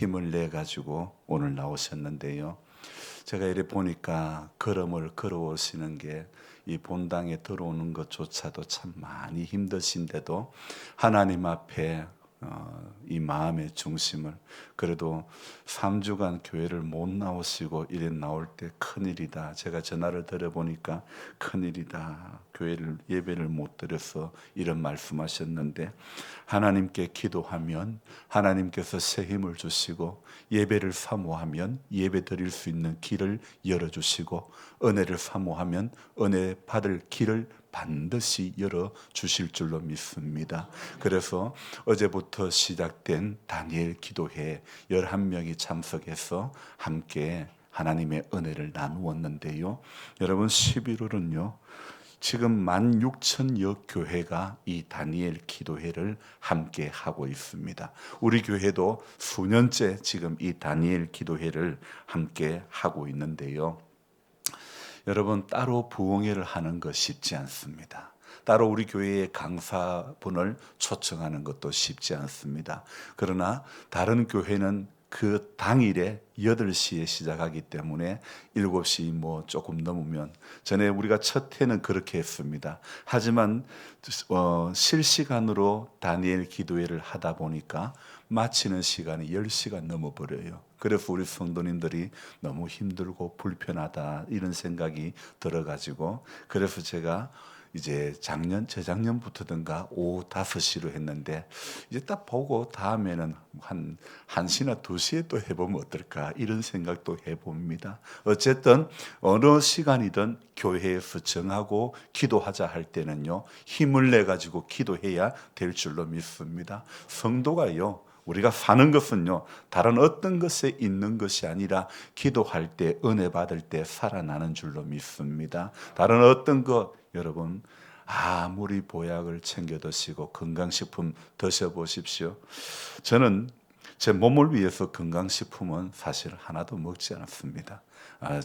힘을 내 가지고 오늘 나오셨는데요. 제가 이래 보니까 걸음을 걸어오시는 게 이 본당에 들어오는 것조차도 참 많이 힘드신데도 하나님 앞에 이 마음의 중심을, 그래도 3주간 교회를 못 나오시고 이래 나올 때 큰일이다. 제가 전화를 드려보니까 큰일이다. 교회를 예배를 못 드려서 이런 말씀하셨는데, 하나님께 기도하면 하나님께서 새 힘을 주시고, 예배를 사모하면 예배 드릴 수 있는 길을 열어주시고, 은혜를 사모하면 은혜 받을 길을 반드시 열어 주실 줄로 믿습니다. 그래서 어제부터 시작된 다니엘 기도회에 11명이 참석해서 함께 하나님의 은혜를 나누었는데요. 여러분, 11월은요 지금 16,000여 교회가 이 다니엘 기도회를 함께 하고 있습니다. 우리 교회도 수년째 지금 이 다니엘 기도회를 함께 하고 있는데요. 여러분, 따로 부흥회를 하는 거 쉽지 않습니다. 따로 우리 교회의 강사분을 초청하는 것도 쉽지 않습니다. 그러나 다른 교회는 그 당일에 8시에 시작하기 때문에 7시 조금 넘으면, 전에 우리가 첫 해는 그렇게 했습니다. 하지만 실시간으로 다니엘 기도회를 하다 보니까 마치는 시간이 10시가 넘어버려요. 그래서 우리 성도님들이 너무 힘들고 불편하다 이런 생각이 들어가지고, 그래서 제가 이제 재작년부터든가 오후 5시로 했는데, 이제 딱 보고 다음에는 한 1시나 2시에 또 해보면 어떨까 이런 생각도 해봅니다. 어쨌든 어느 시간이든 교회에서 정하고 기도하자 할 때는요 힘을 내 가지고 기도해야 될 줄로 믿습니다. 성도가요, 우리가 사는 것은요 다른 어떤 것에 있는 것이 아니라 기도할 때 은혜 받을 때 살아나는 줄로 믿습니다. 다른 어떤 것, 여러분 아무리 보약을 챙겨 드시고 건강식품 드셔보십시오. 저는 제 몸을 위해서 건강식품은 사실 하나도 먹지 않았습니다.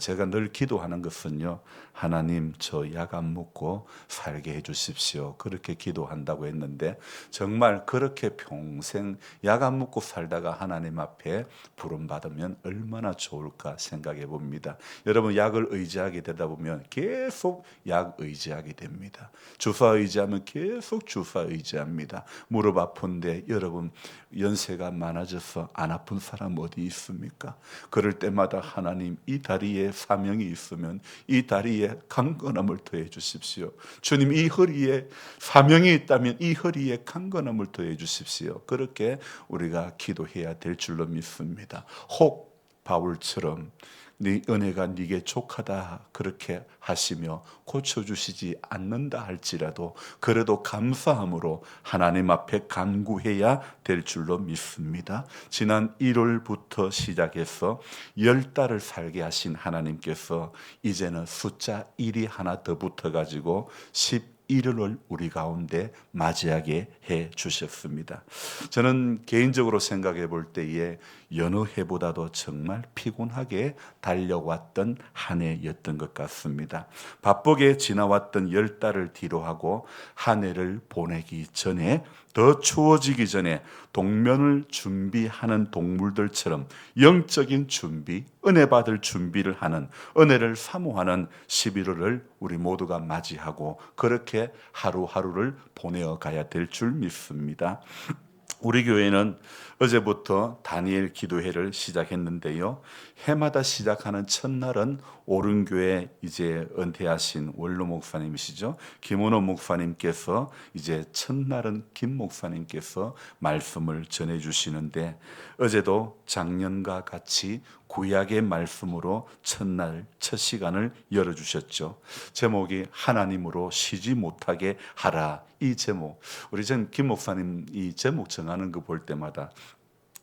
제가 늘 기도하는 것은요, 하나님 저 약 안 먹고 살게 해주십시오. 그렇게 기도한다고 했는데, 정말 그렇게 평생 약 안 먹고 살다가 하나님 앞에 부름받으면 얼마나 좋을까 생각해 봅니다. 여러분, 약을 의지하게 되다 보면 계속 약 의지하게 됩니다. 주사 의지하면 계속 주사 의지합니다. 무릎 아픈데 여러분, 연세가 많아져서 안 아픈 사람 어디 있습니까? 그럴 때마다 하나님, 이 다리에 사명이 있으면 이 다리에 강건함을 더해 주십시오. 주님, 이 허리에 사명이 있다면 이 허리에 강건함을 더해 주십시오. 그렇게 우리가 기도해야 될 줄로 믿습니다. 혹 바울처럼 네 은혜가 네게 족하다 그렇게 하시며 고쳐주시지 않는다 할지라도 그래도 감사함으로 하나님 앞에 간구해야 될 줄로 믿습니다. 지난 1월부터 시작해서 10달을 살게 하신 하나님께서 이제는 숫자 1이 하나 더 붙어가지고 11월을 우리 가운데 맞이하게 해 주셨습니다. 저는 개인적으로 생각해 볼 때에 여느 해보다도 정말 피곤하게 달려왔던 한 해였던 것 같습니다. 바쁘게 지나왔던 10달을 뒤로하고 한 해를 보내기 전에, 더 추워지기 전에 동면을 준비하는 동물들처럼 영적인 준비, 은혜 받을 준비를 하는, 은혜를 사모하는 11월을 우리 모두가 맞이하고 그렇게 하루하루를 보내어 가야 될 줄 믿습니다. 우리 교회는 어제부터 다니엘 기도회를 시작했는데요. 해마다 시작하는 첫날은 오른교회 이제 은퇴하신 원로 목사님이시죠. 김은호 목사님께서, 이제 첫날은 김 목사님께서 말씀을 전해 주시는데, 어제도 작년과 같이 구약의 말씀으로 첫날 첫 시간을 열어주셨죠. 제목이 하나님으로 쉬지 못하게 하라. 이 제목, 우리 김 목사님 이 제목 정하는 거 볼 때마다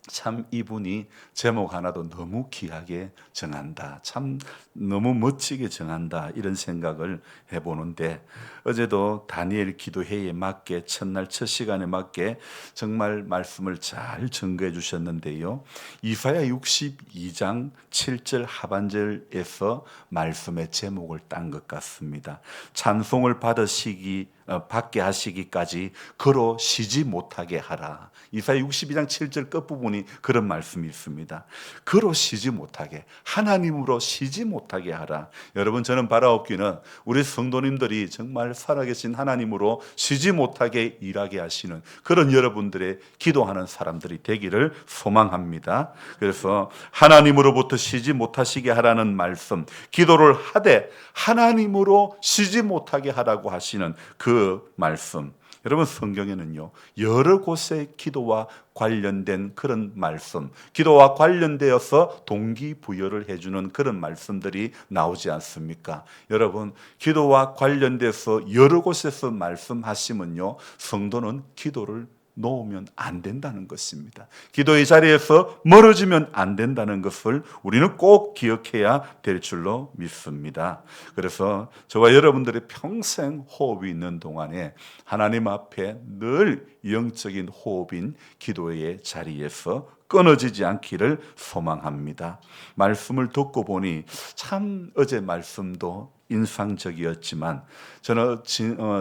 참 이분이 제목 하나도 너무 귀하게 정한다, 참 너무 멋지게 정한다 이런 생각을 해보는데, 어제도 다니엘 기도회에 맞게 첫날 첫 시간에 맞게 정말 말씀을 잘 전거해 주셨는데요. 이사야 62장 7절 하반절에서 말씀의 제목을 딴 것 같습니다. 찬송을 받으시기 받게 하시기까지 그로 쉬지 못하게 하라. 이사야 62장 7절 끝부분이 그런 말씀이 있습니다. 그로 쉬지 못하게, 하나님으로 쉬지 못하게 하라. 여러분, 저는 바라옵기는 우리 성도님들이 정말 살아계신 하나님으로 쉬지 못하게 일하게 하시는 그런 여러분들의 기도하는 사람들이 되기를 소망합니다. 그래서 하나님으로부터 쉬지 못하시게 하라는 말씀, 기도를 하되 하나님으로 쉬지 못하게 하라고 하시는 그 말씀, 여러분 성경에는요 여러 곳에 기도와 관련된 그런 말씀, 기도와 관련되어서 동기부여를 해주는 그런 말씀들이 나오지 않습니까? 여러분, 기도와 관련돼서 여러 곳에서 말씀하시면요 성도는 기도를 놓으면 안 된다는 것입니다. 기도의 자리에서 멀어지면 안 된다는 것을 우리는 꼭 기억해야 될 줄로 믿습니다. 그래서 저와 여러분들의 평생 호흡이 있는 동안에 하나님 앞에 늘 영적인 호흡인 기도의 자리에서 끊어지지 않기를 소망합니다. 말씀을 듣고 보니 참 어제 말씀도 인상적이었지만 저는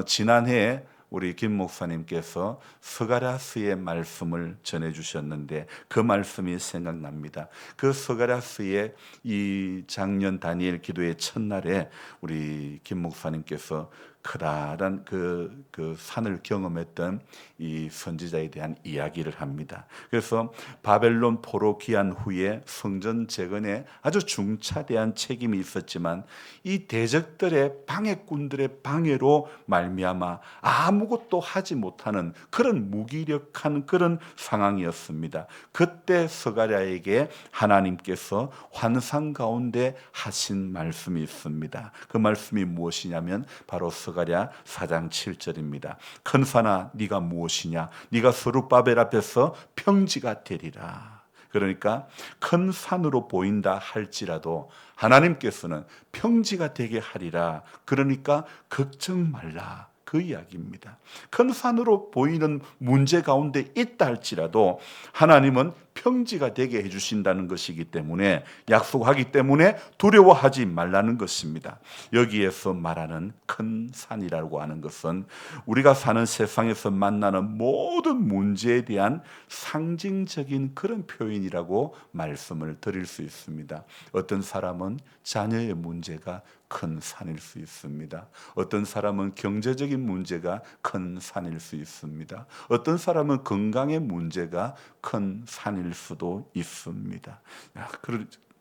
지난해에 우리 김 목사님께서 스가랴스의 말씀을 전해주셨는데 그 말씀이 생각납니다. 그 스가랴스의 이 작년 다니엘 기도의 첫날에 우리 김 목사님께서 크다란 그 산을 경험했던 이 선지자에 대한 이야기를 합니다. 그래서 바벨론 포로 귀환 후에 성전 재건에 아주 중차대한 책임이 있었지만 이 대적들의 방해꾼들의 방해로 말미암아 아무것도 하지 못하는 그런 무기력한 그런 상황이었습니다. 그때 스가랴에게 하나님께서 환상 가운데 하신 말씀이 있습니다. 그 말씀이 무엇이냐면 바로 스가랴 4장 7절입니다. 큰 산아 네가 무엇이냐? 네가 스룹바벨 앞에서 평지가 되리라. 그러니까 큰 산으로 보인다 할지라도 하나님께서는 평지가 되게 하리라. 그러니까 걱정 말라. 그 이야기입니다. 큰 산으로 보이는 문제 가운데 있다 할지라도 하나님은 평지가 되게 해주신다는 것이기 때문에, 약속하기 때문에 두려워하지 말라는 것입니다. 여기에서 말하는 큰 산이라고 하는 것은 우리가 사는 세상에서 만나는 모든 문제에 대한 상징적인 그런 표현이라고 말씀을 드릴 수 있습니다. 어떤 사람은 자녀의 문제가 큰 산일 수 있습니다. 어떤 사람은 경제적인 문제가 큰 산일 수 있습니다. 어떤 사람은 건강의 문제가 큰 산일 수도 있습니다.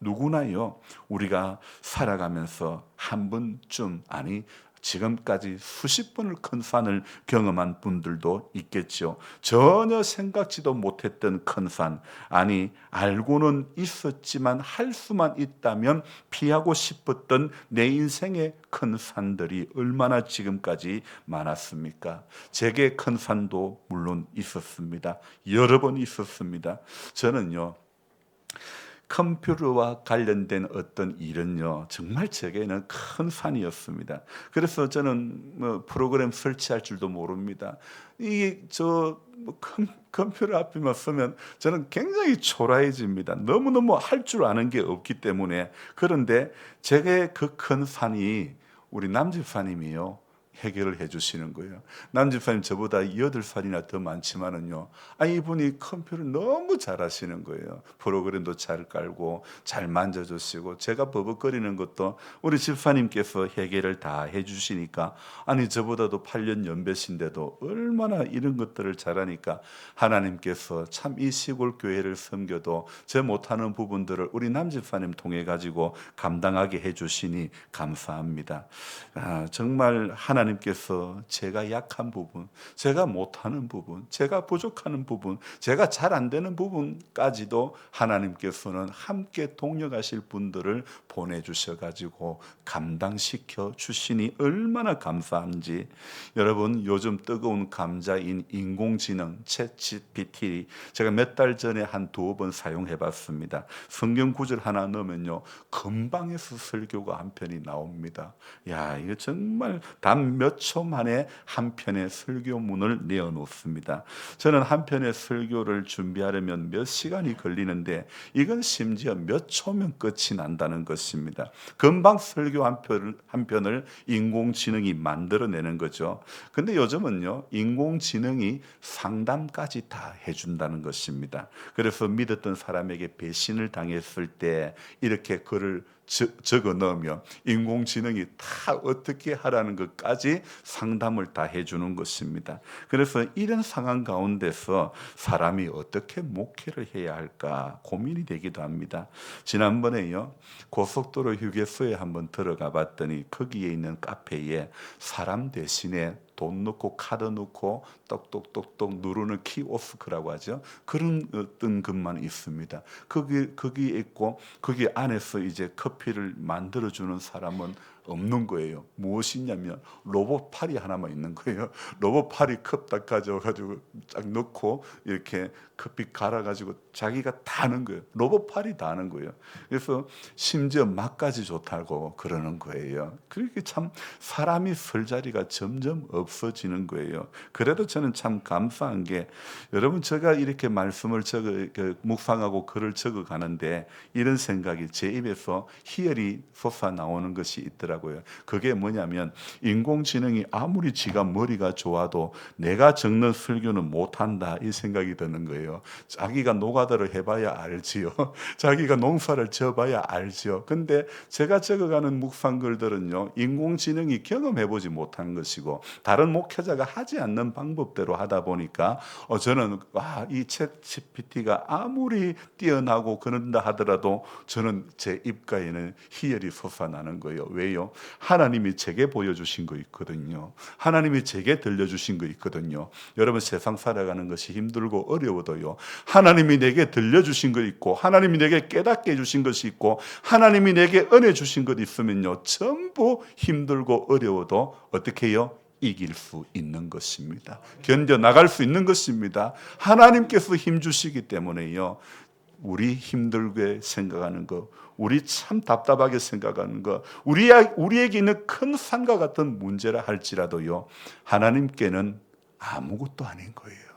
누구나요, 우리가 살아가면서 한 번쯤, 아니 지금까지 수십 번을 큰 산을 경험한 분들도 있겠죠. 전혀 생각지도 못했던 큰 산, 아니 알고는 있었지만 할 수만 있다면 피하고 싶었던 내 인생의 큰 산들이 얼마나 지금까지 많았습니까? 제게 큰 산도 물론 있었습니다. 여러 번 있었습니다. 저는요 컴퓨터와 관련된 어떤 일은요 정말 제게는 큰 산이었습니다. 그래서 저는 프로그램 설치할 줄도 모릅니다. 이게 컴퓨터 앞에만 서면 저는 굉장히 초라해집니다. 너무너무 할 줄 아는 게 없기 때문에. 그런데 제게 그 큰 산이 우리 남집사님이요 해결을 해주시는 거예요. 남집사님 저보다 8살이나 더 많지만은요, 이분이 컴퓨터를 너무 잘하시는 거예요. 프로그램도 잘 깔고 잘 만져주시고, 제가 버벅거리는 것도 우리 집사님께서 해결을 다 해주시니까, 아니 저보다도 8년 연배신데도 얼마나 이런 것들을 잘하니까 하나님께서 참 이 시골 교회를 섬겨도 제 못하는 부분들을 우리 남집사님 통해 가지고 감당하게 해주시니 감사합니다. 정말 하나님께서 제가 약한 부분, 제가 못하는 부분, 제가 부족하는 부분, 제가 잘 안 되는 부분까지도 하나님께서는 함께 동역하실 분들을 보내주셔가지고 감당시켜 주시니 얼마나 감사한지. 여러분, 요즘 뜨거운 감자인 인공지능 챗GPT 제가 몇 달 전에 한 2번 사용해봤습니다. 성경 구절 하나 넣으면요 금방에서 설교가 한 편이 나옵니다. 야, 이거 정말 단 몇 초 만에 한 편의 설교문을 내어놓습니다. 저는 한 편의 설교를 준비하려면 몇 시간이 걸리는데 이건 심지어 몇 초면 끝이 난다는 것입니다. 금방 설교 한 편을 인공지능이 만들어내는 거죠. 근데 요즘은요, 인공지능이 상담까지 다 해준다는 것입니다. 그래서 믿었던 사람에게 배신을 당했을 때 이렇게 글을 적어 넣으면 인공지능이 다 어떻게 하라는 것까지 상담을 다 해주는 것입니다. 그래서 이런 상황 가운데서 사람이 어떻게 목회를 해야 할까 고민이 되기도 합니다. 지난번에요, 고속도로 휴게소에 한번 들어가 봤더니 거기에 있는 카페에 사람 대신에 돈 넣고 카드 넣고 똑똑똑똑 누르는 키오스크라고 하죠. 그런 어떤 것만 있습니다. 거기에 있고 거기 안에서 이제 커피를 만들어주는 사람은 없는 거예요. 무엇이냐면 로봇 팔이 하나만 있는 거예요. 로봇 팔이 컵 딱 가져가지고 딱 넣고 이렇게 커피 갈아가지고 자기가 다 하는 거예요. 로봇 팔이 다 하는 거예요. 그래서 심지어 맛까지 좋다고 그러는 거예요. 그렇게 참 사람이 설 자리가 점점 없어지는 거예요. 그래도 저는 참 감사한 게 여러분, 제가 이렇게 말씀을 묵상하고 글을 적어 가는데 이런 생각이 제 입에서 희열이 솟아 나오는 것이 있더라고요. 그게 뭐냐면 인공지능이 아무리 지가 머리가 좋아도 내가 적는 설교는 못한다 이 생각이 드는 거예요. 자기가 노가다를 해봐야 알지요. 자기가 농사를 져봐야 알지요. 근데 제가 적어가는 묵상글들은요, 인공지능이 경험해보지 못한 것이고 다른 목회자가 하지 않는 방법대로 하다 보니까 저는 이 챗GPT가 아무리 뛰어나고 그런다 하더라도 저는 제 입가에는 희열이 솟아나는 거예요. 왜요? 하나님이 제게 보여주신 거 있거든요. 하나님이 제게 들려주신 거 있거든요. 여러분, 세상 살아가는 것이 힘들고 어려워도요, 하나님이 내게 들려주신 거 있고 하나님이 내게 깨닫게 해주신 것이 있고 하나님이 내게 은혜 주신 것 있으면요, 전부 힘들고 어려워도 어떻게 해요? 이길 수 있는 것입니다. 견뎌 나갈 수 있는 것입니다. 하나님께서 힘 주시기 때문에요, 우리 힘들게 생각하는 거, 우리 참 답답하게 생각하는 거, 우리에게 있는 큰 산과 같은 문제라 할지라도요, 하나님께는 아무것도 아닌 거예요.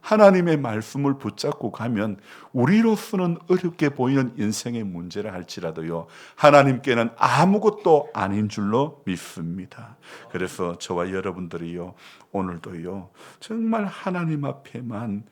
하나님의 말씀을 붙잡고 가면 우리로서는 어렵게 보이는 인생의 문제라 할지라도요, 하나님께는 아무것도 아닌 줄로 믿습니다. 그래서 저와 여러분들이요, 오늘도요, 정말 하나님 앞에만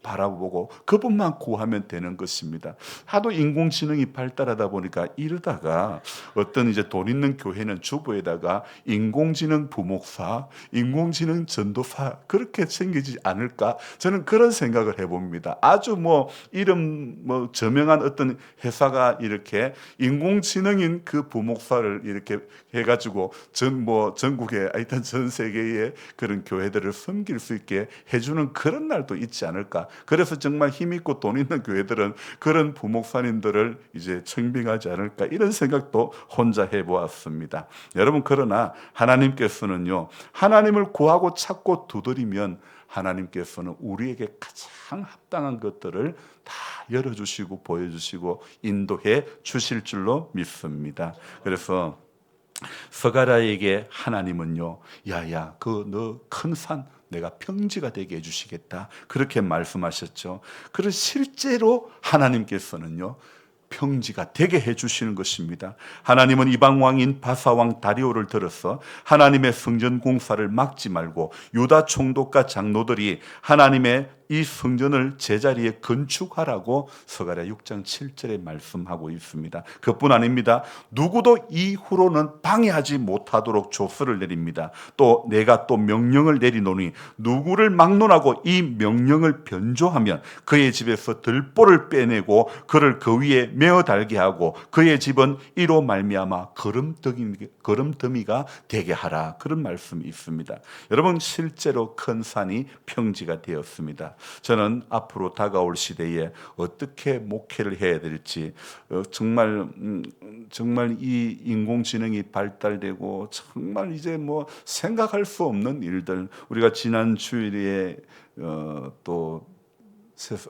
바라보고 그분만 구하면 되는 것입니다. 하도 인공지능이 발달하다 보니까 이러다가 어떤 이제 돈 있는 교회는 주보에다가 인공지능 부목사, 인공지능 전도사 그렇게 생기지 않을까? 저는 그런 생각을 해봅니다. 아주 이름 저명한 어떤 회사가 이렇게 인공지능인 그 부목사를 이렇게 해가지고 전국에 하여튼 전 세계의 그런 교회들을 섬길 수 있게 해주는 그런 날도 있지 않을까? 그래서 정말 힘있고 돈 있는 교회들은 그런 부목사님들을 이제 청빙하지 않을까, 이런 생각도 혼자 해보았습니다. 여러분, 그러나 하나님께서는요, 하나님을 구하고 찾고 두드리면 하나님께서는 우리에게 가장 합당한 것들을 다 열어주시고 보여주시고 인도해 주실 줄로 믿습니다. 그래서 서가라에게 하나님은요, 야야, 너 큰 산 내가 평지가 되게 해주시겠다, 그렇게 말씀하셨죠. 그래서 실제로 하나님께서는요, 평지가 되게 해주시는 것입니다. 하나님은 이방 왕인 바사왕 다리오를 들어서 하나님의 성전 공사를 막지 말고 유다 총독과 장로들이 하나님의 이 성전을 제자리에 건축하라고 서가랴 6장 7절에 말씀하고 있습니다. 그뿐 아닙니다. 누구도 이후로는 방해하지 못하도록 조서를 내립니다. 또 내가 또 명령을 내리노니 누구를 막론하고 이 명령을 변조하면 그의 집에서 들보를 빼내고 그를 그 위에 메어 달게 하고 그의 집은 이로 말미암아 거름더미가 되게 하라, 그런 말씀이 있습니다. 여러분, 실제로 큰 산이 평지가 되었습니다. 저는 앞으로 다가올 시대에 어떻게 목회를 해야 될지, 정말 이 인공지능이 발달되고 정말 이제 생각할 수 없는 일들, 우리가 지난 주일에 또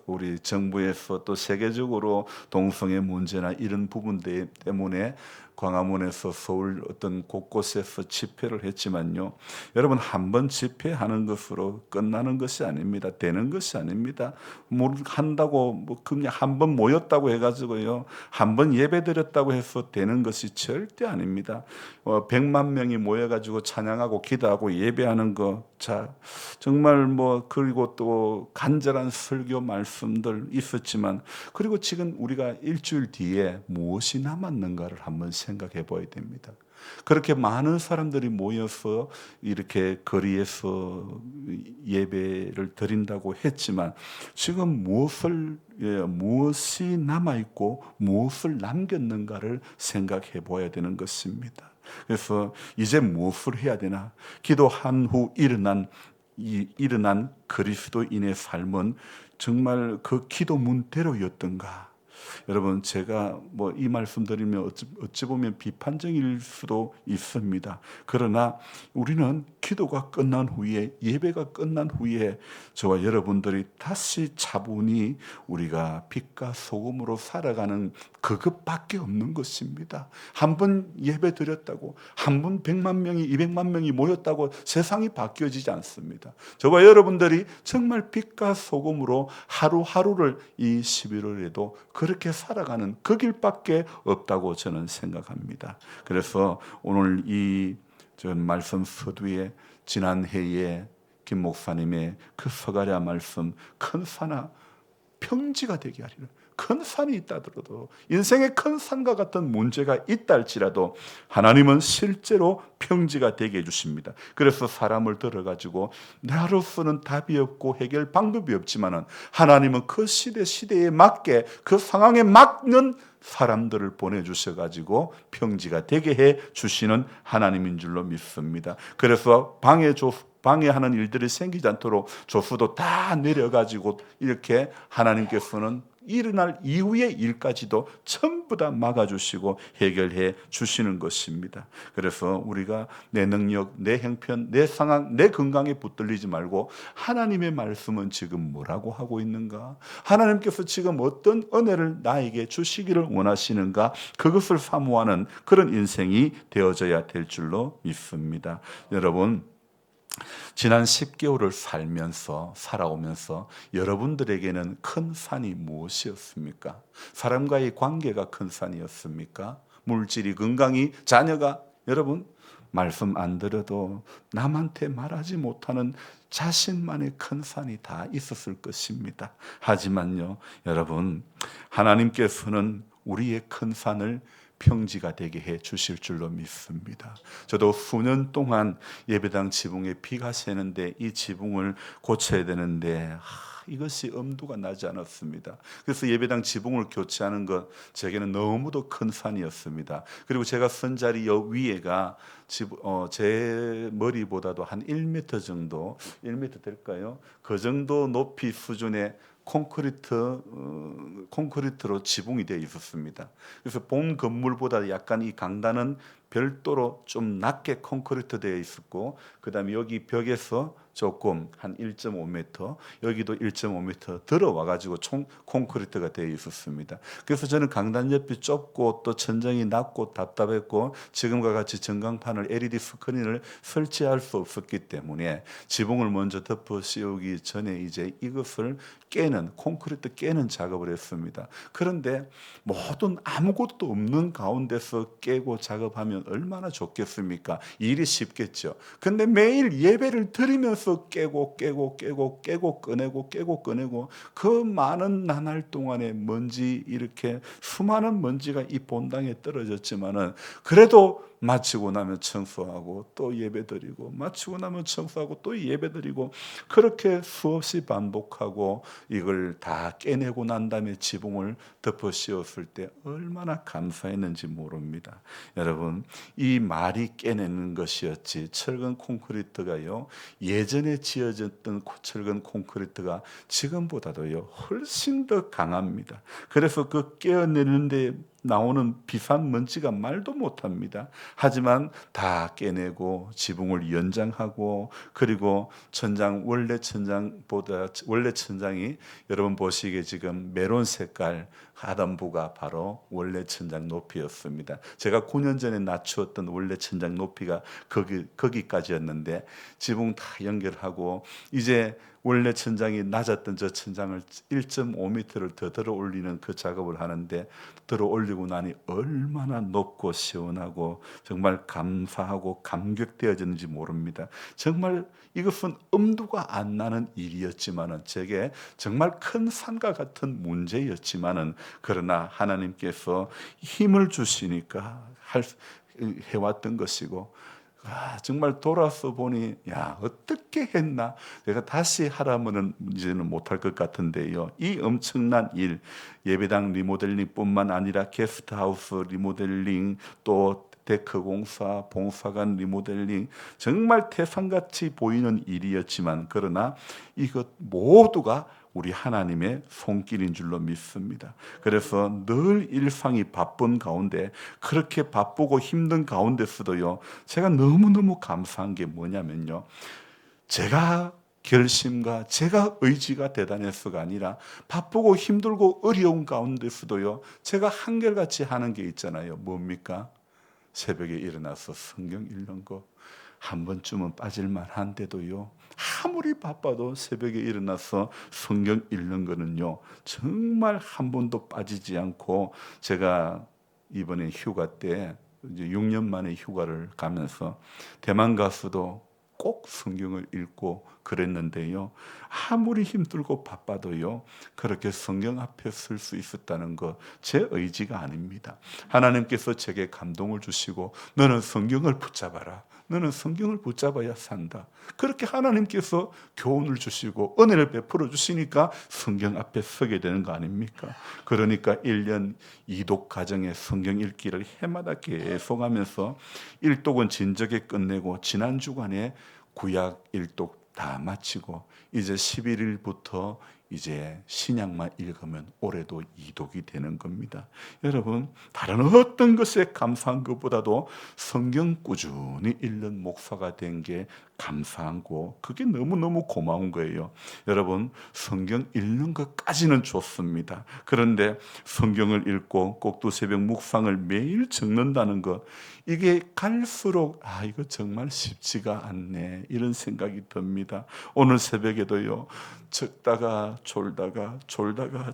우리 정부에서 또 세계적으로 동성애 문제나 이런 부분들 때문에 광화문에서 서울 어떤 곳곳에서 집회를 했지만요. 여러분 한 번 집회하는 것으로 끝나는 것이 아닙니다. 되는 것이 아닙니다. 뭘 한다고 뭐 그냥 한 번 모였다고 해가지고요. 한 번 예배드렸다고 해서 되는 것이 절대 아닙니다. 100만 명이 모여가지고 찬양하고 기도하고 예배하는 거, 자 정말 뭐 그리고 또 간절한 설교 말씀들 있었지만 그리고 지금 우리가 일주일 뒤에 무엇이 남았는가를 한번 생각해 봐야 됩니다. 그렇게 많은 사람들이 모여서 이렇게 거리에서 예배를 드린다고 했지만 지금 무엇이 남아있고 무엇을 남겼는가를 생각해 봐야 되는 것입니다. 그래서 이제 무엇을 해야 되나? 기도한 후 일어난 그리스도인의 삶은 정말 그 기도 문대로였던가? 여러분 제가 뭐 이 말씀 드리면 어찌 보면 비판적일 수도 있습니다. 그러나 우리는 기도가 끝난 후에 예배가 끝난 후에 저와 여러분들이 다시 차분히 우리가 빛과 소금으로 살아가는 그것밖에 없는 것입니다. 한 번 예배 드렸다고 한 번 100만 명이 200만 명이 모였다고 세상이 바뀌어지지 않습니다. 저와 여러분들이 정말 빛과 소금으로 하루하루를 이 11월에도 그렇게 살아가는 그 길밖에 없다고 저는 생각합니다. 그래서 오늘 이 말씀 서두에 지난해에 김 목사님의 그 서가랴 말씀 큰 산아 평지가 되게 하리라. 큰 산이 있다 하더라도 인생의 큰 산과 같은 문제가 있다 할지라도 하나님은 실제로 평지가 되게 해주십니다. 그래서 사람을 들어가지고 나로서는 답이 없고 해결 방법이 없지만 하나님은 그 시대에 맞게 그 상황에 맞는 사람들을 보내주셔가지고 평지가 되게 해주시는 하나님인 줄로 믿습니다. 그래서 방해하는 일들이 생기지 않도록 조수도 다 내려가지고 이렇게 하나님께서는 일어날 이후의 일까지도 전부 다 막아주시고 해결해 주시는 것입니다. 그래서 우리가 내 능력, 내 형편, 내 상황, 내 건강에 붙들리지 말고 하나님의 말씀은 지금 뭐라고 하고 있는가? 하나님께서 지금 어떤 은혜를 나에게 주시기를 원하시는가? 그것을 사모하는 그런 인생이 되어져야 될 줄로 믿습니다. 여러분 지난 10개월을 살아오면서 여러분들에게는 큰 산이 무엇이었습니까? 사람과의 관계가 큰 산이었습니까? 물질이, 건강이, 자녀가, 여러분 말씀 안 들어도 남한테 말하지 못하는 자신만의 큰 산이 다 있었을 것입니다. 하지만요 여러분 하나님께서는 우리의 큰 산을 평지가 되게 해 주실 줄로 믿습니다. 저도 수년 동안 예배당 지붕에 비가 새는데 이 지붕을 고쳐야 되는데 이것이 엄두가 나지 않았습니다. 그래서 예배당 지붕을 교체하는 것 제게는 너무도 큰 산이었습니다. 그리고 제가 선 자리 위에가 제 머리보다도 한 1m 정도, 1m 될까요? 그 정도 높이 수준의 콘크리트로 지붕이 되어 있었습니다. 그래서 본 건물보다 약간 이 강단은 별도로 좀 낮게 콘크리트 되어 있었고, 그 다음에 여기 벽에서 조금 한 1.5m, 여기도 1.5m 들어와 가지고 총 콘크리트가 되어 있었습니다. 그래서 저는 강단 옆이 좁고 또 천장이 낮고 답답했고 지금과 같이 전광판을 LED 스크린을 설치할 수 없었기 때문에 지붕을 먼저 덮어 씌우기 전에 이제 이것을 콘크리트 깨는 작업을 했습니다. 그런데 모든 아무것도 없는 가운데서 깨고 작업하면 얼마나 좋겠습니까? 일이 쉽겠죠. 근데 매일 예배를 드리면서 깨고 꺼내고 그 많은 나날 동안에 먼지, 이렇게 수많은 먼지가 이 본당에 떨어졌지만은 그래도 마치고 나면 청소하고 또 예배드리고 마치고 나면 청소하고 또 예배드리고 그렇게 수없이 반복하고 이걸 다 깨내고 난 다음에 지붕을 덮어 씌웠을 때 얼마나 감사했는지 모릅니다. 여러분 이 말이 깨내는 것이었지 철근 콘크리트가요 예전에 지어졌던 철근 콘크리트가 지금보다도요 훨씬 더 강합니다. 그래서 그 깨어내는데 나오는 비싼 먼지가 말도 못합니다. 하지만 다 깨내고 지붕을 연장하고 그리고 원래 천장이 여러분 보시기에 지금 메론 색깔 하단부가 바로 원래 천장 높이였습니다. 제가 9년 전에 낮추었던 원래 천장 높이가 거기까지였는데 지붕 다 연결하고 이제 원래 천장이 낮았던 저 천장을 1.5m를 더 들어 올리는 그 작업을 하는데, 들어 올리고 나니 얼마나 높고 시원하고 정말 감사하고 감격되어졌는지 모릅니다. 정말 이것은 엄두가 안 나는 일이었지만은, 제게 정말 큰 산과 같은 문제였지만은, 그러나 하나님께서 힘을 주시니까 해왔던 것이고, 정말 돌아서 보니 어떻게 했나, 내가 다시 하라면은 이제는 못할 것 같은데요. 이 엄청난 일, 예배당 리모델링뿐만 아니라 게스트하우스 리모델링, 또 데크 공사, 봉사관 리모델링, 정말 태산같이 보이는 일이었지만, 그러나 이것 모두가 우리 하나님의 손길인 줄로 믿습니다. 그래서 늘 일상이 바쁜 가운데, 그렇게 바쁘고 힘든 가운데서도요, 제가 너무너무 감사한 게 뭐냐면요, 제가 결심과 제가 의지가 대단해서가 아니라, 바쁘고 힘들고 어려운 가운데서도요, 제가 한결같이 하는 게 있잖아요. 뭡니까? 새벽에 일어나서 성경 읽는 거. 한 번쯤은 빠질만 한데도요, 아무리 바빠도 새벽에 일어나서 성경 읽는 거는요, 정말 한 번도 빠지지 않고, 제가 이번에 휴가 때 이제 6년 만에 휴가를 가면서 대만 가서도 꼭 성경을 읽고 그랬는데요, 아무리 힘들고 바빠도요, 그렇게 성경 앞에 설 수 있었다는 것, 제 의지가 아닙니다. 하나님께서 제게 감동을 주시고, 너는 성경을 붙잡아라, 너는 성경을 붙잡아야 산다, 그렇게 하나님께서 교훈을 주시고 은혜를 베풀어 주시니까 성경 앞에 서게 되는 거 아닙니까? 그러니까 1년 2독 과정의 성경 읽기를 해마다 계속하면서 1독은 진작에 끝내고, 지난 주간에 구약 1독 다 마치고, 이제 11일부터 이제 신약만 읽으면 올해도 2독이 되는 겁니다. 여러분, 다른 어떤 것에 감사한 것보다도 성경 꾸준히 읽는 목사가 된 게 감사하고, 그게 너무너무 고마운 거예요. 여러분, 성경 읽는 것까지는 좋습니다. 그런데 성경을 읽고 꼭두 새벽 묵상을 매일 적는다는 것, 이게 갈수록 이거 정말 쉽지가 않네, 이런 생각이 듭니다. 오늘 새벽에도요, 적다가 졸다가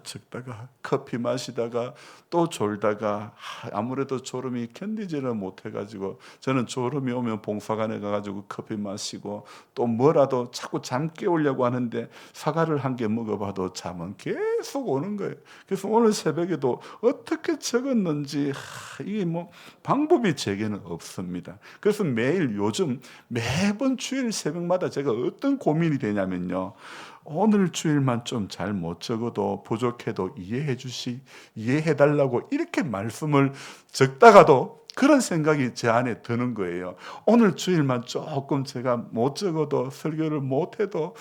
적다가 커피 마시다가 또 졸다가, 아무래도 졸음이 견디지를 못해가지고, 저는 졸음이 오면 봉사관에 가가지고 커피 마시고, 또 뭐라도 자꾸 잠 깨우려고 하는데 사과를 한 개 먹어봐도 잠은 계속 오는 거예요. 그래서 오늘 새벽에도 어떻게 적었는지 이게 뭐 방법이 제게는 없습니다. 그래서 요즘 매번 주일 새벽마다 제가 어떤 고민이 되냐면요, 오늘 주일만 좀 잘 못 적어도 부족해도 이해해달라고 이렇게 말씀을 적다가도 그런 생각이 제 안에 드는 거예요. 오늘 주일만 조금 제가 못 적어도, 설교를 못해도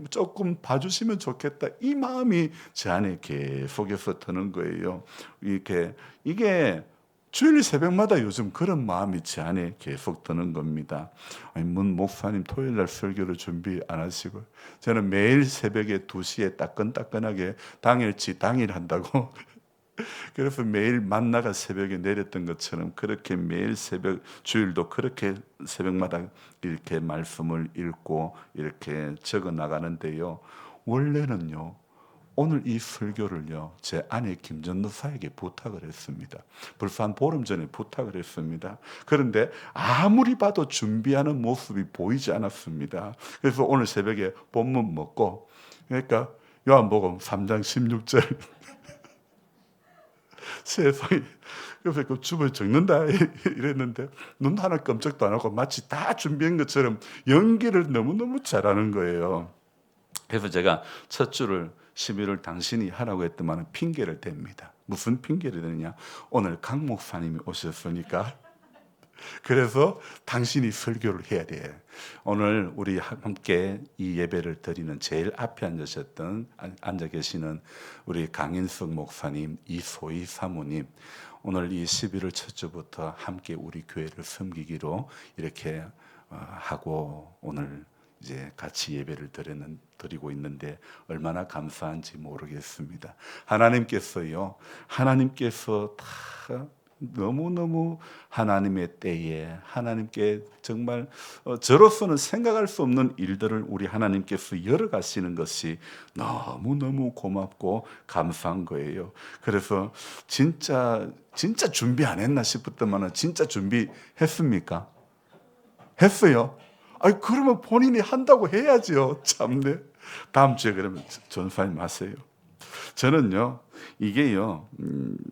조금 봐주시면 좋겠다, 이 마음이 제 안에 계속해서 드는 거예요. 이게 주일 새벽마다 요즘 그런 마음이 제 안에 계속 드는 겁니다. 문 목사님 토요일 날 설교를 준비 안 하시고, 저는 매일 새벽에 2시에 따끈따끈하게 당일 한다고 그래서 매일 만나가 새벽에 내렸던 것처럼, 그렇게 매일 새벽, 주일도 그렇게 새벽마다 이렇게 말씀을 읽고 이렇게 적어 나가는데요, 원래는요, 오늘 이 설교를요, 제 아내 김전도사에게 부탁을 했습니다. 벌써 한 보름 전에 부탁을 했습니다. 그런데 아무리 봐도 준비하는 모습이 보이지 않았습니다. 그래서 오늘 새벽에 본문 먹고, 그러니까 요한복음 3장 16절 세상에, 그래서 그 주부에 적는다 이랬는데 눈 하나 깜짝도 안 하고 마치 다 준비한 것처럼 연기를 너무너무 잘하는 거예요. 그래서 제가 첫 주를 11월 당신이 하라고 했더만 핑계를 댑니다. 무슨 핑계를 대느냐, 오늘 강 목사님이 오셨으니까 그래서 당신이 설교를 해야 돼. 오늘 우리 함께 이 예배를 드리는 제일 앞에 앉아 계시는 우리 강인석 목사님, 이소희 사모님, 오늘 이 11월 첫 주부터 함께 우리 교회를 섬기기로 이렇게 하고 오늘 이제 같이 예배를 드리고 있는데 얼마나 감사한지 모르겠습니다. 하나님께서 다 너무너무 하나님의 때에 하나님께 정말 저로서는 생각할 수 없는 일들을 우리 하나님께서 열어가시는 것이 너무너무 고맙고 감사한 거예요. 그래서 진짜 준비 안 했나 싶었더만 진짜 준비했습니까? 했어요. 아니 그러면 본인이 한다고 해야죠. 참네. 다음 주에 그러면 전사님 하세요. 저는요 이게요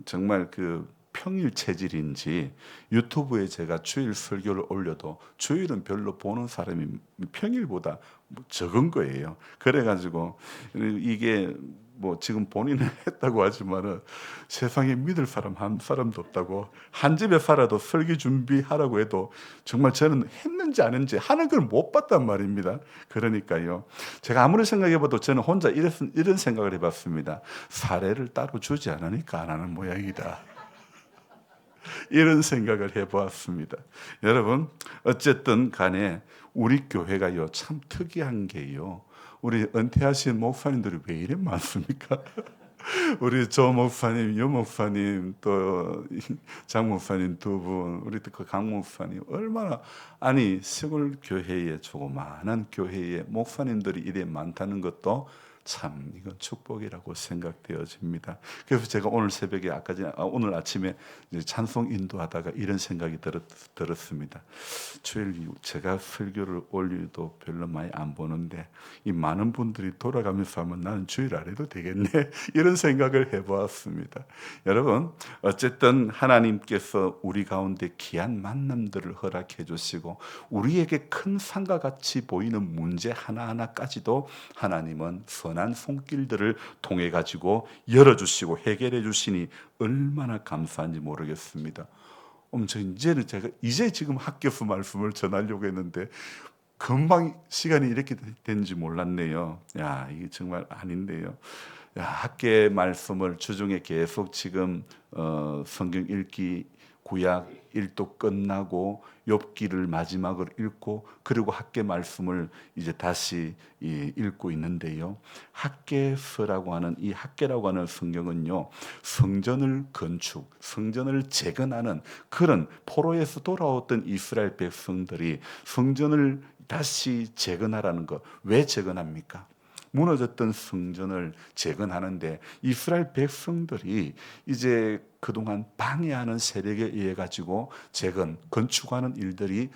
정말 그 평일 체질인지 유튜브에 제가 주일 설교를 올려도 주일은 별로 보는 사람이 평일보다 적은 거예요. 그래가지고 이게 뭐 지금 본인은 했다고 하지만은 세상에 믿을 사람 한 사람도 없다고 한 집에 살아도 설교 준비하라고 해도 정말 저는 했는지 안 했는지 하는 걸 못 봤단 말입니다. 그러니까요. 제가 아무리 생각해봐도 저는 혼자 이런 생각을 해봤습니다. 사례를 따로 주지 않으니까 안 하는 모양이다. 이런 생각을 해보았습니다. 여러분 어쨌든 간에 우리 교회가요 참 특이한 게요. 우리 은퇴하신 목사님들이 왜 이래 많습니까? 우리 조 목사님, 유 목사님, 또 장 목사님 두 분, 우리 또 강 목사님 얼마나 아니 시골 교회에 조그마한 교회에 목사님들이 이래 많다는 것도 참 이건 축복이라고 생각되어집니다. 그래서 제가 오늘 새벽에 오늘 아침에 찬송 인도하다가 이런 생각이 들었습니다. 주일 제가 설교를 올리도 별로 많이 안 보는데 이 많은 분들이 돌아가면서 하면 나는 주일 안 해도 되겠네 이런 생각을 해보았습니다. 여러분 어쨌든 하나님께서 우리 가운데 귀한 만남들을 허락해 주시고 우리에게 큰 산과 같이 보이는 문제 하나하나까지도 하나님은 선한 손길들을 통해 가지고 열어주시고 해결해 주시니 얼마나 감사한지 모르겠습니다. 이제는 제가 지금 학교에서 말씀을 전하려고 했는데 금방 시간이 이렇게 된지 몰랐네요. 야 이게 정말 아닌데요. 학계 말씀을 주중에 계속 지금 성경 읽기 구약 1도 끝나고 욥기를 마지막으로 읽고 그리고 학계 말씀을 이제 다시 읽고 있는데요. 학계서라고 하는 이 학계라고 하는 성경은요. 성전을 성전을 재건하는 그런 포로에서 돌아왔던 이스라엘 백성들이 성전을 다시 재건하라는 것. 왜 재건합니까? 무너졌던 성전을 재건하는데 이스라엘 백성들이 이제 그동안 방해하는 세력에 의해 가지고 건축하는 일들이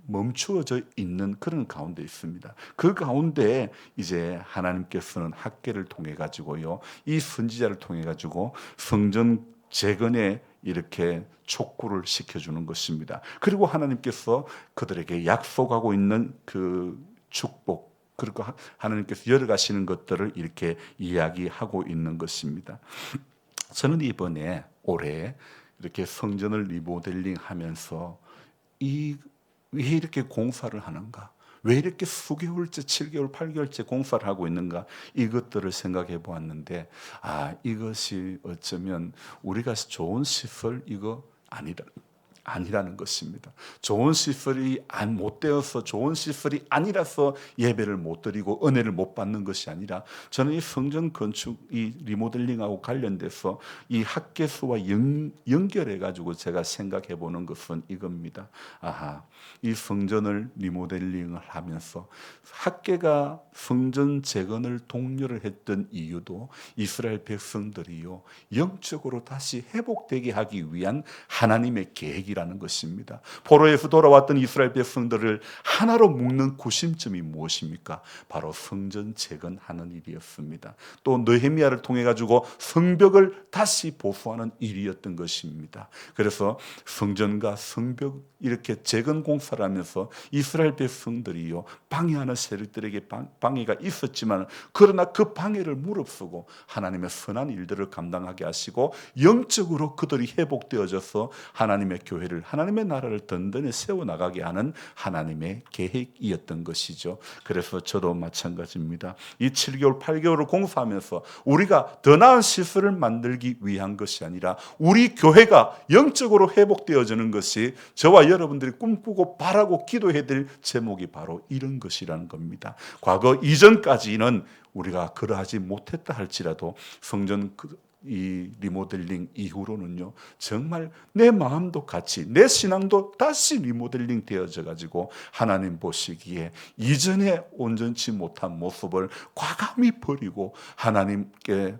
멈추어져 있는 그런 가운데 있습니다. 그 가운데 이제 하나님께서는 학계를 통해 가지고요, 이 선지자를 통해 가지고 성전 재건에 이렇게 촉구를 시켜주는 것입니다. 그리고 하나님께서 그들에게 약속하고 있는 그 축복 그리고 하나님께서 열어가시는 것들을 이렇게 이야기하고 있는 것입니다. 저는 이번에 올해 이렇게 성전을 리모델링 하면서 왜 이렇게 공사를 하는가? 왜 이렇게 수개월째, 7개월, 8개월째 공사를 하고 있는가? 이것들을 생각해 보았는데 이것이 어쩌면 우리가 좋은 시설 이거 아니라는 것입니다. 좋은 시설이 못 되어서 좋은 시설이 아니라서 예배를 못 드리고 은혜를 못 받는 것이 아니라 저는 이 성전 건축 이 리모델링하고 관련돼서 이 학계수와 연결해 가지고 제가 생각해 보는 것은 이겁니다. 이 성전을 리모델링을 하면서 학계가 성전 재건을 독려를 했던 이유도 이스라엘 백성들이요 영적으로 다시 회복되게 하기 위한 하나님의 계획이라는 것입니다. 포로에서 돌아왔던 이스라엘 백성들을 하나로 묶는 구심점이 무엇입니까? 바로 성전 재건하는 일이었습니다. 또 느헤미야를 통해 가지고 성벽을 다시 보수하는 일이었던 것입니다. 그래서 성전과 성벽 이렇게 재건 공사를 하면서 이스라엘 백성들이요 방해하는 세력들에게 방해가 있었지만 그러나 그 방해를 무릅쓰고 하나님의 선한 일들을 감당하게 하시고 영적으로 그들이 회복되어져서 하나님의 교회 교회를 하나님의 나라를 든든히 세워나가게 하는 하나님의 계획이었던 것이죠. 그래서 저도 마찬가지입니다. 이 7개월 8개월을 공부하면서 우리가 더 나은 시설을 만들기 위한 것이 아니라 우리 교회가 영적으로 회복되어지는 것이 저와 여러분들이 꿈꾸고 바라고 기도해야 될 제목이 바로 이런 것이라는 겁니다. 과거 이전까지는 우리가 그러하지 못했다 할지라도 성전 이 리모델링 이후로는요, 정말 내 마음도 같이 내 신앙도 다시 리모델링 되어져 가지고 하나님 보시기에 이전에 온전치 못한 모습을 과감히 버리고 하나님께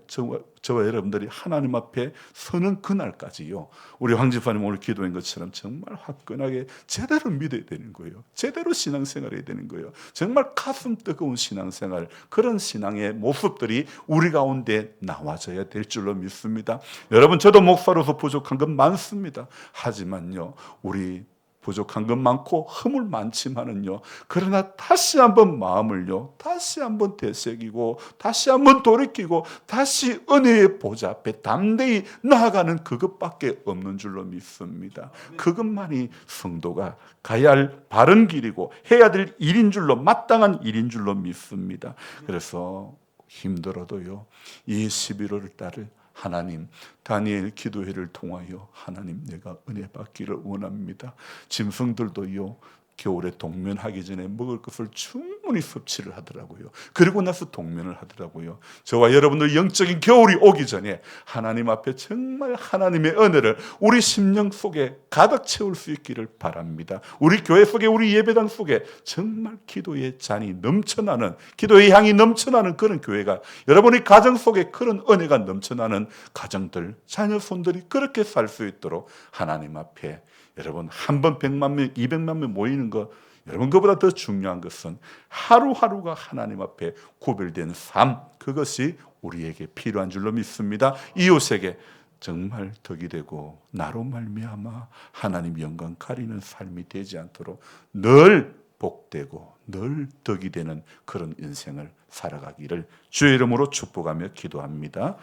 저와 여러분들이 하나님 앞에 서는 그날까지요, 우리 황 집사님 오늘 기도한 것처럼 정말 화끈하게 제대로 믿어야 되는 거예요. 제대로 신앙생활 해야 되는 거예요. 정말 가슴 뜨거운 신앙생활, 그런 신앙의 모습들이 우리 가운데 나와져야 될 줄로 믿습니다. 여러분, 저도 목사로서 부족한 건 많습니다. 하지만요, 우리 부족한 건 많고 허물 많지만은요, 그러나 다시 한번 마음을요, 다시 한번 되새기고 다시 한번 돌이키고 다시 은혜의 보좌 앞에 담대히 나아가는 그것밖에 없는 줄로 믿습니다. 그것만이 성도가 가야 할 바른 길이고 해야 될 일인 줄로, 마땅한 일인 줄로 믿습니다. 그래서 힘들어도요, 이 11월 달을 하나님, 다니엘 기도회를 통하여 하나님, 내가 은혜 받기를 원합니다. 짐승들도요, 겨울에 동면하기 전에 먹을 것을 충분히 섭취를 하더라고요. 그리고 나서 동면을 하더라고요. 저와 여러분들 영적인 겨울이 오기 전에 하나님 앞에 정말 하나님의 은혜를 우리 심령 속에 가득 채울 수 있기를 바랍니다. 우리 교회 속에, 우리 예배당 속에 정말 기도의 잔이 넘쳐나는, 기도의 향이 넘쳐나는 그런 교회가, 여러분의 가정 속에 그런 은혜가 넘쳐나는 가정들, 자녀 손들이 그렇게 살 수 있도록 하나님 앞에, 여러분, 한 번 100만 명, 200만 명 모이는 것, 여러분, 그보다 더 중요한 것은 하루하루가 하나님 앞에 구별된 삶, 그것이 우리에게 필요한 줄로 믿습니다. 이웃에게 정말 덕이 되고 나로 말미암아 하나님 영광 가리는 삶이 되지 않도록 늘 복되고 늘 덕이 되는 그런 인생을 살아가기를 주의 이름으로 축복하며 기도합니다.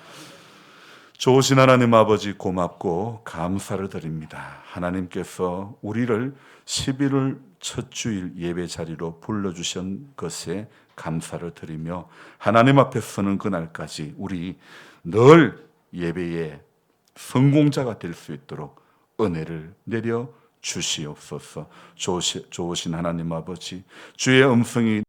좋으신 하나님 아버지, 고맙고 감사를 드립니다. 하나님께서 우리를 11월 첫 주일 예배 자리로 불러주신 것에 감사를 드리며 하나님 앞에 서는 그날까지 우리 늘 예배의 성공자가 될 수 있도록 은혜를 내려 주시옵소서. 좋으신 하나님 아버지, 주의 음성이